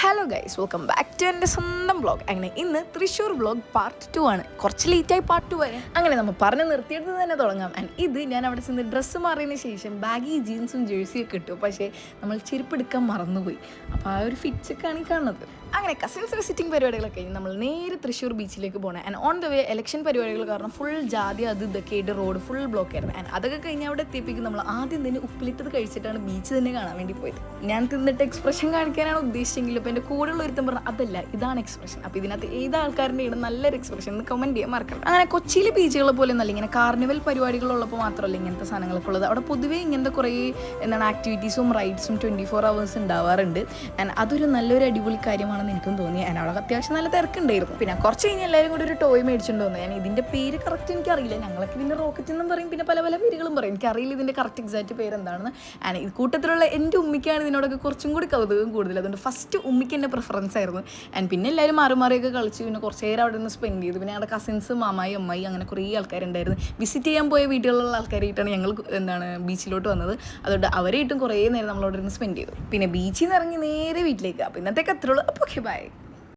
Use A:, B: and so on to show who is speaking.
A: Hello guys, welcome back to എൻ്റെ സ്വന്തം vlog. അങ്ങനെ ഇന്ന് തൃശ്ശൂർ വ്ളോഗ് പാർട്ട് 2 ആണ്. കുറച്ച് ലേറ്റായി പാർട്ട് 2 വരെ. അങ്ങനെ നമ്മൾ പറഞ്ഞ് നിർത്തിയെടുത്ത് തന്നെ തുടങ്ങാം. ആൻഡ് ഇത് ഞാൻ അവിടെ ചെന്ന് ഡ്രസ്സ് മാറിയതിന് ശേഷം ബാഗി ജീൻസും ജേഴ്സിയൊക്കെ ഇട്ടു. പക്ഷേ നമ്മൾ ചെരുപ്പെടുക്കാൻ മറന്നുപോയി. അപ്പോൾ ആ ഒരു ഫിറ്റ്സൊക്കെയാണ് ഈ കാണുന്നത്. അങ്ങനെ കസിൻസ് വിസിറ്റിംഗ് പരിപാടികളൊക്കെ കഴിഞ്ഞ് നമ്മൾ നേരെ തൃശ്ശൂർ ബീച്ചിലേക്ക് പോകണം. And on the way election പരിപാടികൾ കാരണം ഫുൾ ജാതി അത് ഇതൊക്കെ ആയിട്ട് റോഡ് ഫുൾ ബ്ലോക്ക് ആയിരുന്നു. ആൻഡ് അതൊക്കെ കഴിഞ്ഞ് അവിടെ എത്തിയപ്പോഴേക്കും നമ്മൾ ആദ്യം തന്നെ ഉപ്പിലിട്ടത് കഴിച്ചിട്ടാണ് ബീച്ച് തന്നെ കാണാൻ വേണ്ടി പോയത്. ഞാൻ തിന്നിട്ട് എക്സ്പ്രഷൻ കാണിക്കാനാണ് ഉദ്ദേശിച്ചെങ്കിലും അപ്പോൾ എൻ്റെ കൂടെയുള്ള ഒരുത്തം പറഞ്ഞാൽ അതല്ല, ഇതാണ് എക്സ്പ്രഷൻ. അപ്പോൾ ഇതിനകത്ത് ഏത് ആൾക്കാരുടെ ആണ് നല്ലൊരു എക്സ്പ്രഷൻ എന്ന് കമൻറ്റ് ചെയ്യാൻ മറക്കണം. അങ്ങനെ കൊച്ചിയിലെ ബീച്ചുകളെ പോലെ നല്ല ഇങ്ങനെ കാർണിവൽ പരിപാടികളുള്ളപ്പോൾ മാത്രമല്ല ഇങ്ങനത്തെ സാധനങ്ങളൊക്കെ ഉള്ളത്. അവിടെ പൊതുവേ ഇങ്ങനത്തെ കുറേ ആക്ടിവിറ്റീസും റൈഡ്സും 24 hours ഉണ്ടാവാറുണ്ട്. ആൻഡ് അതൊരു നല്ലൊരു അടിപൊളി കാര്യമാണെന്ന് എനിക്കും തോന്നി. ആൻഡ് അവിടെ അത്യാവശ്യം നല്ല തിരക്കുണ്ടായിരുന്നു. പിന്നെ കുറച്ച് കഴിഞ്ഞ് എല്ലാവരും കൂടി ഒരു ടോയ് മേടിച്ചിട്ട് വന്നു. ഞാൻ ഇതിൻ്റെ പേര് കറക്റ്റ് എനിക്കറിയില്ല. ഞങ്ങളൊക്കെ ഇതിൻ്റെ റോക്കറ്റ് എന്നും പറയും, പിന്നെ പല പല പേരുകളും പറയും. എനിക്കറിയില്ല ഇതിൻ്റെ കറക്റ്റ് എക്സാക്റ്റ് പേര് എന്താണെന്ന്. ആൻഡ് ഈ കൂട്ടത്തിലുള്ള എൻ്റെ ഉമ്മിക്കാണ് ഇതിനോടൊക്കെ കുറച്ചും കൂടി കൗതുകം കൂടുതൽ. അതുകൊണ്ട് ഫസ്റ്റ് ഉമ്മിക്ക് എൻ്റെ പ്രിഫറൻസ് ആയിരുന്നു. ആൻഡ് പിന്നെ എല്ലാവരും മാറി മാറിയൊക്കെ കളിച്ചു. പിന്നെ കുറച്ച് നേരം അവിടെ നിന്ന് സ്പെൻഡ് ചെയ്തു. പിന്നെ ഞങ്ങളുടെ കസിൻസ്, മാമായി, അമ്മായി അങ്ങനെ കുറേ ആൾക്കാരുണ്ടായിരുന്നു. വിസിറ്റ് ചെയ്യാൻ പോയ വീടുകളിലുള്ള ആൾക്കാരായിട്ടാണ് ഞങ്ങൾ ബീച്ചിലോട്ട് വന്നത്. അതുകൊണ്ട് അവരായിട്ടും കുറേ നേരം നമ്മളവിടെ നിന്ന് സ്പെൻഡ് ചെയ്തു. പിന്നെ ബീച്ചിൽ നിന്ന് ഇറങ്ങി നേരെ വീട്ടിലേക്ക്. അപ്പോൾ ഇന്നത്തേക്ക് അത്രയുള്ളൂ. അപ്പോൾ ഓക്കെ, ബൈ.